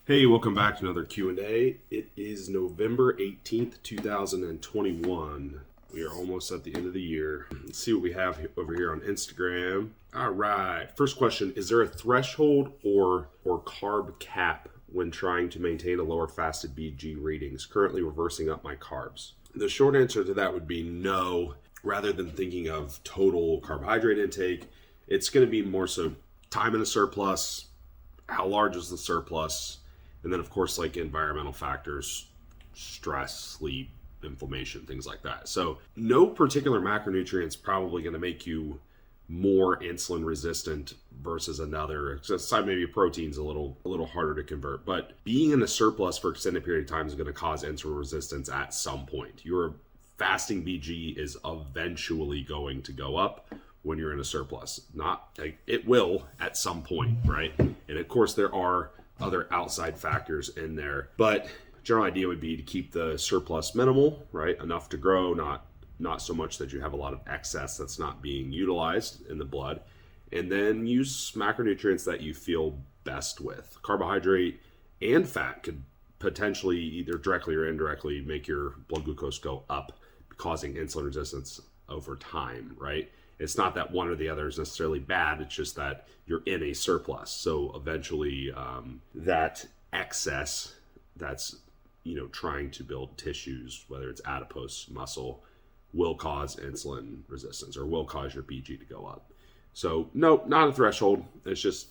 Hey, welcome back to another Q&A. It is November 18th, 2021. We are almost at the end of the year. Let's see what we have over here on Instagram. All right. First question, is there a threshold or carb cap when trying to maintain a lower fasted BG readings? Currently reversing up my carbs. The short answer to that would be no. Rather than thinking of total carbohydrate intake, it's going to be more so time in the surplus, how large is the surplus, and then, of course, like environmental factors, stress, sleep, inflammation, things like that. So no particular macronutrient's probably going to make you more insulin resistant versus another. Aside maybe protein's a little harder to convert. But being in a surplus for extended period of time is going to cause insulin resistance at some point. Your fasting BG is eventually going to go up when you're in a surplus. Not like it will at some point, right? And of course there are other outside factors in there, but general idea would be to keep the surplus minimal, right? Enough to grow, not so much that you have a lot of excess that's not being utilized in the blood. And then use macronutrients that you feel best with. Carbohydrate and fat could potentially either directly or indirectly make your blood glucose go up, causing insulin resistance over time, right? It's not that one or the other is necessarily bad. It's just that you're in a surplus. So eventually that excess that's, trying to build tissues, whether it's adipose, muscle, will cause insulin resistance or will cause your BG to go up. So no, not a threshold. It's just,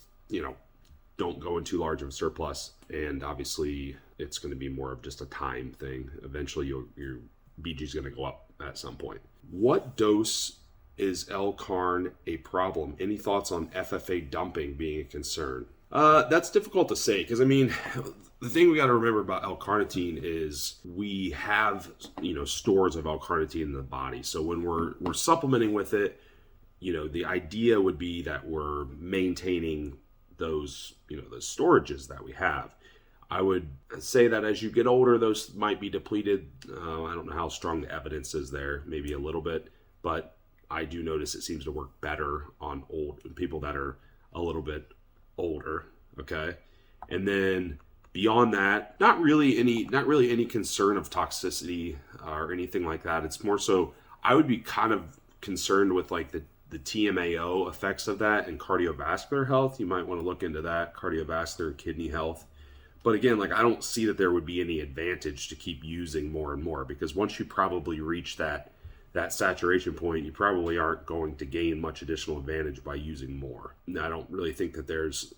don't go in too large of a surplus. And obviously it's going to be more of just a time thing. Eventually your BG is going to go up at some point. What dose is L-Carn a problem? Any thoughts on FFA dumping being a concern? That's difficult to say because, the thing we got to remember about L-Carnitine is we have, stores of L-Carnitine in the body. So when we're supplementing with it, the idea would be that we're maintaining those, those storages that we have. I would say that as you get older, those might be depleted. I don't know how strong the evidence is there, maybe a little bit, but I do notice it seems to work better on people that are a little bit older. Okay. And then beyond that, not really any concern of toxicity or anything like that. It's more so I would be kind of concerned with like the TMAO effects of that and cardiovascular health. You might want to look into that, cardiovascular, kidney health. But again, I don't see that there would be any advantage to keep using more and more, because once you probably reach that saturation point, you probably aren't going to gain much additional advantage by using more. I don't really think that there's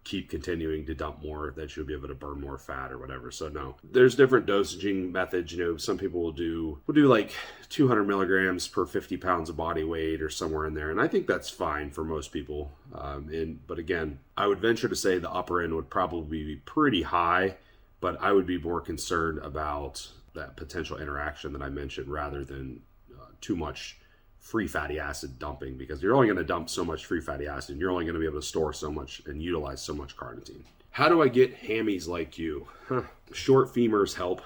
keep continuing to dump more, that you'll be able to burn more fat or whatever. So no, there's different dosaging methods. Some people will do like 200 milligrams per 50 pounds of body weight or somewhere in there. And I think that's fine for most people. But again, I would venture to say the upper end would probably be pretty high, but I would be more concerned about that potential interaction that I mentioned rather than too much free fatty acid dumping, because you're only going to dump so much free fatty acid and you're only going to be able to store so much and utilize so much carnitine. How do I get hammies like you? Short femurs help.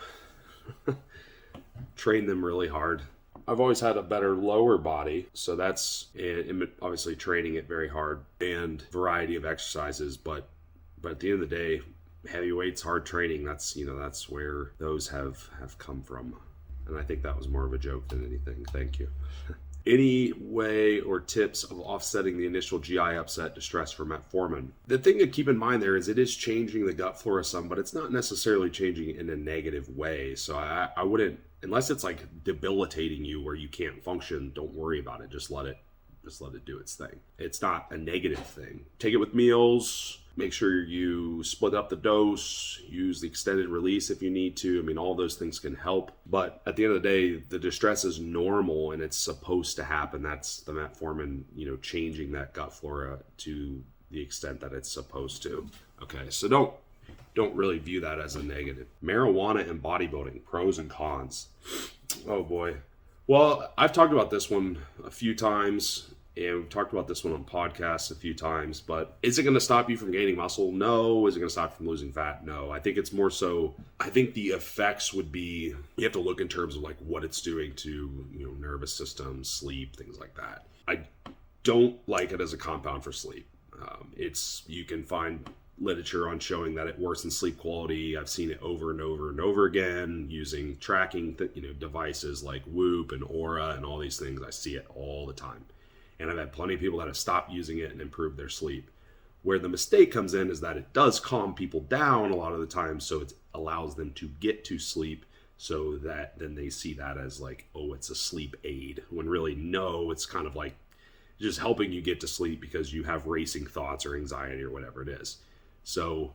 Train them really hard. I've always had a better lower body, so that's obviously training it very hard and variety of exercises, but at the end of the day, heavy weights, hard training, that's where those have come from. And I think that was more of a joke than anything. Thank you. Any way or tips of offsetting the initial GI upset distress for metformin? The thing to keep in mind there is it is changing the gut flora some, but it's not necessarily changing it in a negative way. So I wouldn't, unless it's debilitating you where you can't function, don't worry about it. Just let it do its thing. It's not a negative thing. Take it with meals. Make sure you split up the dose, use the extended release if you need to. All those things can help. But at the end of the day, the distress is normal and it's supposed to happen. That's the metformin, changing that gut flora to the extent that it's supposed to. Okay, so don't really view that as a negative. Marijuana and bodybuilding, pros and cons. Oh boy. Well, I've talked about this one a few times. And we've talked about this one on podcasts a few times, but is it going to stop you from gaining muscle? No. Is it going to stop you from losing fat? No. I think it's more so, I think the effects would be, you have to look in terms of what it's doing to, nervous system, sleep, things like that. I don't like it as a compound for sleep. You can find literature on showing that it worsens sleep quality. I've seen it over and over and over again using tracking devices like Whoop and Aura and all these things. I see it all the time. And I've had plenty of people that have stopped using it and improved their sleep. Where the mistake comes in is that it does calm people down a lot of the time, so it allows them to get to sleep, so that then they see that as like, oh, it's a sleep aid, when really, no, it's kind of like just helping you get to sleep because you have racing thoughts or anxiety or whatever it is. So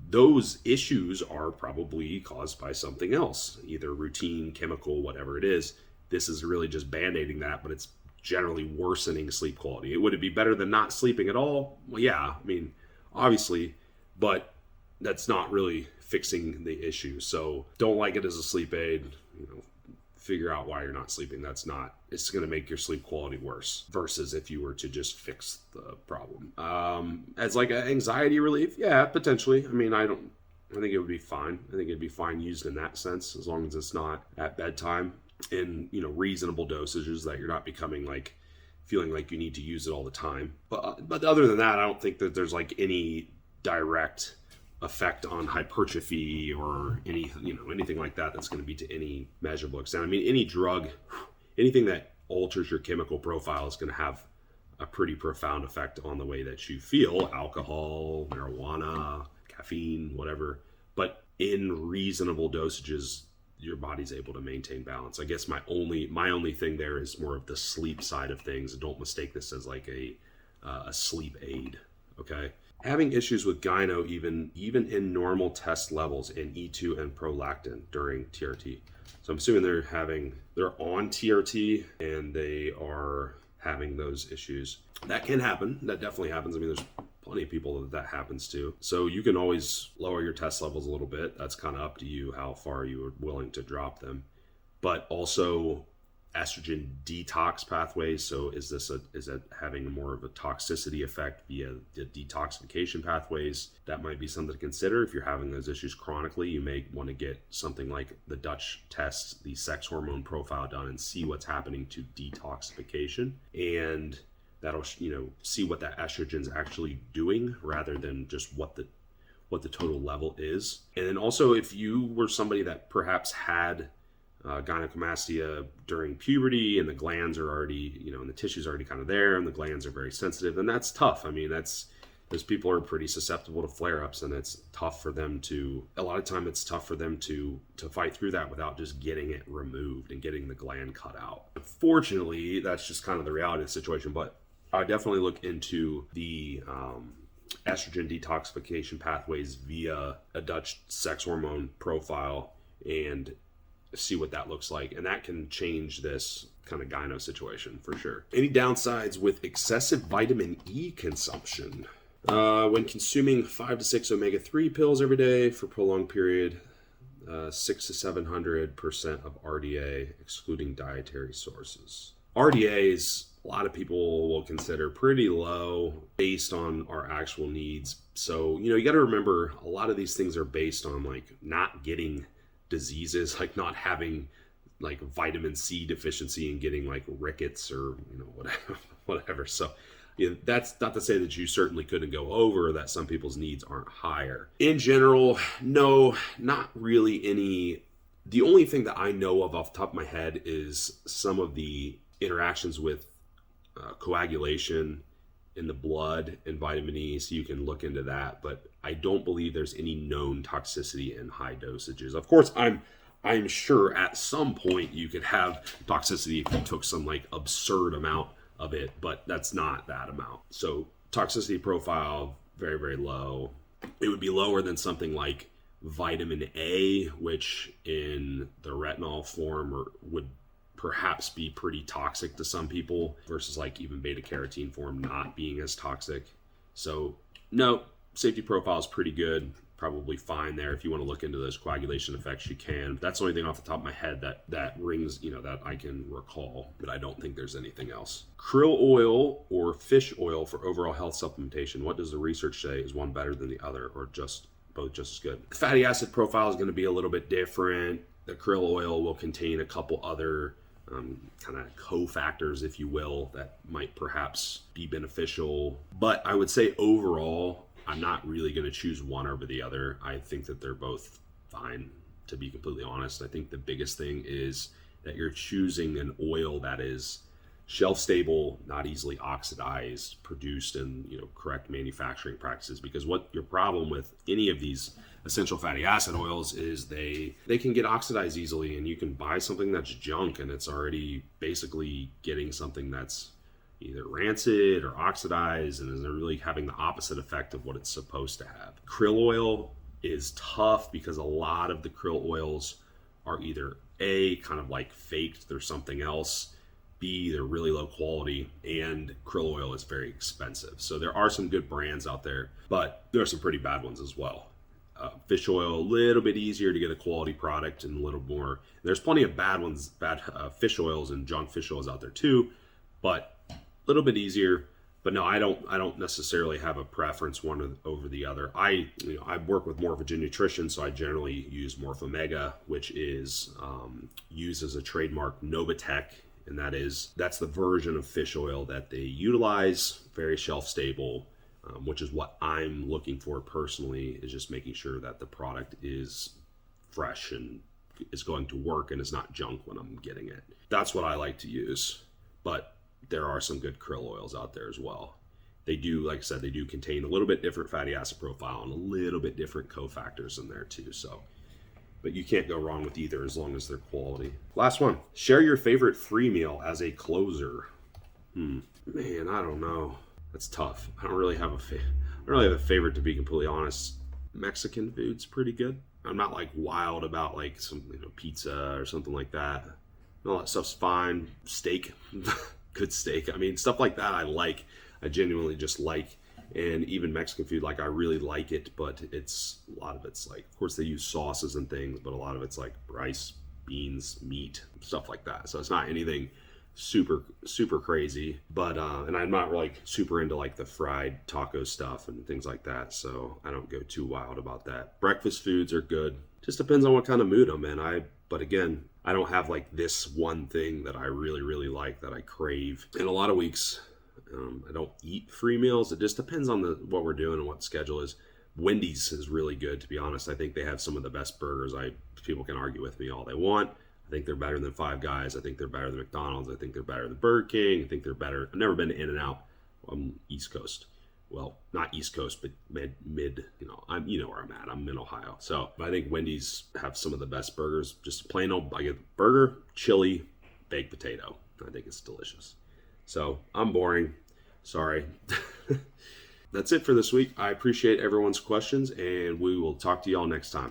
those issues are probably caused by something else, either routine, chemical, whatever it is. This is really just band-aiding that, but it's generally worsening sleep quality. Would it be better than not sleeping at all? Well, yeah, I mean, obviously, but that's not really fixing the issue. So don't like it as a sleep aid. Figure out why you're not sleeping. It's going to make your sleep quality worse versus if you were to just fix the problem. As like an anxiety relief, yeah, potentially. I mean, I think it would be fine. I think it'd be fine used in that sense, as long as it's not at bedtime in reasonable dosages, that you're not becoming like feeling like you need to use it all the time. But other than that, I don't think that there's like any direct effect on hypertrophy or anything like that that's going to be to any measurable extent. I mean, any drug, anything that alters your chemical profile is going to have a pretty profound effect on the way that you feel. Alcohol, marijuana, caffeine, whatever. But in reasonable dosages, your body's able to maintain balance. I guess my only thing there is more of the sleep side of things. Don't mistake this as like a sleep aid. Okay. Having issues with gyno even in normal test levels in E2 and prolactin during TRT. So I'm assuming they're on TRT and they are having those issues. That can happen. That definitely happens. I mean, there's plenty of people that happens to. So you can always lower your test levels a little bit. That's kind of up to you how far you are willing to drop them. But also estrogen detox pathways. So is it having more of a toxicity effect via the detoxification pathways? That might be something to consider. If you're having those issues chronically, you may want to get something like the Dutch test, the sex hormone profile done, and see what's happening to detoxification. And that'll, see what that estrogen's actually doing rather than just what the total level is. And then also, if you were somebody that perhaps had gynecomastia during puberty and the glands are already, and the tissue's already kind of there and the glands are very sensitive, then that's tough. I mean, those people are pretty susceptible to flare-ups, and it's tough for them to fight through that without just getting it removed and getting the gland cut out. Unfortunately, that's just kind of the reality of the situation, but I definitely look into the estrogen detoxification pathways via a Dutch sex hormone profile and see what that looks like. And that can change this kind of gyno situation for sure. Any downsides with excessive vitamin E consumption? When consuming 5 to 6 omega-3 pills every day for a prolonged period, 600 to 700% of RDA, excluding dietary sources. RDAs, a lot of people will consider pretty low based on our actual needs. So, you got to remember, a lot of these things are based on like not getting diseases, like not having like vitamin C deficiency and getting like rickets or whatever. So that's not to say that you certainly couldn't go over, that some people's needs aren't higher. In general, no, not really any. The only thing that I know of off the top of my head is some of the interactions with coagulation in the blood and vitamin E, so you can look into that. But I don't believe there's any known toxicity in high dosages. Of course, I'm sure at some point you could have toxicity if you took some like absurd amount of it, but that's not that amount. So toxicity profile, very, very low. It would be lower than something like vitamin A, which in the retinol form would perhaps be pretty toxic to some people, versus like even beta carotene form not being as toxic. So no, safety profile is pretty good, probably fine there. If you want to look into those coagulation effects, you can. That's the only thing off the top of my head that rings, that I can recall, but I don't think there's anything else. Krill oil or fish oil for overall health supplementation. What does the research say? Is one better than the other, or both just as good? The fatty acid profile is going to be a little bit different. The krill oil will contain a couple other kind of cofactors, if you will, that might perhaps be beneficial. But I would say overall, I'm not really going to choose one over the other. I think that they're both fine, to be completely honest. I think the biggest thing is that you're choosing an oil that is shelf stable, not easily oxidized, produced in correct manufacturing practices. Because what your problem with any of these essential fatty acid oils is they can get oxidized easily, and you can buy something that's junk and it's already basically getting something that's either rancid or oxidized and is really having the opposite effect of what it's supposed to have. Krill oil is tough because a lot of the krill oils are either A, kind of like faked, they're something else, B, they're really low quality, and krill oil is very expensive. So there are some good brands out there, but there are some pretty bad ones as well. Fish oil, a little bit easier to get a quality product and a little more. There's plenty of bad fish oils and junk fish oils out there too, but a little bit easier. But no, I don't necessarily have a preference one over the other. I work with Morphogen Nutrition, so I generally use Morphomega, which is used as a trademark Novatech, and that's the version of fish oil that they utilize, very shelf stable, which is what I'm looking for personally, is just making sure that the product is fresh and is going to work and is not junk when I'm getting it. That's what I like to use, but there are some good krill oils out there as well. They do, like I said, they do contain a little bit different fatty acid profile and a little bit different cofactors in there too. So, but you can't go wrong with either as long as they're quality. Last one, share your favorite free meal as a closer. Man, I don't know. That's tough. I don't really have a favorite, to be completely honest. Mexican food's pretty good. I'm not like wild about like some pizza or something like that. All that stuff's fine. Steak. Good steak. I mean, stuff like that I genuinely just like. And even Mexican food, like I really like it, but a lot of it's like, of course they use sauces and things, but a lot of it's like rice, beans, meat, stuff like that. So it's not anything super, super crazy, but, and I'm not like super into like the fried taco stuff and things like that. So I don't go too wild about that. Breakfast foods are good. Just depends on what kind of mood I'm in. But again, I don't have like this one thing that I really, really like that I crave. In a lot of weeks, I don't eat free meals. It just depends on what we're doing and what the schedule is. Wendy's is really good, to be honest. I think they have some of the best burgers. People can argue with me all they want. I think they're better than Five Guys. I think they're better than McDonald's. I think they're better than Burger King. I think they're better. I've never been to In-N-Out. I'm East Coast. Well, not East Coast, but mid. Where I'm at. I'm in Ohio. So, but I think Wendy's have some of the best burgers. Just plain old, I get burger, chili, baked potato. I think it's delicious. So I'm boring. Sorry. That's it for this week. I appreciate everyone's questions, and we will talk to y'all next time.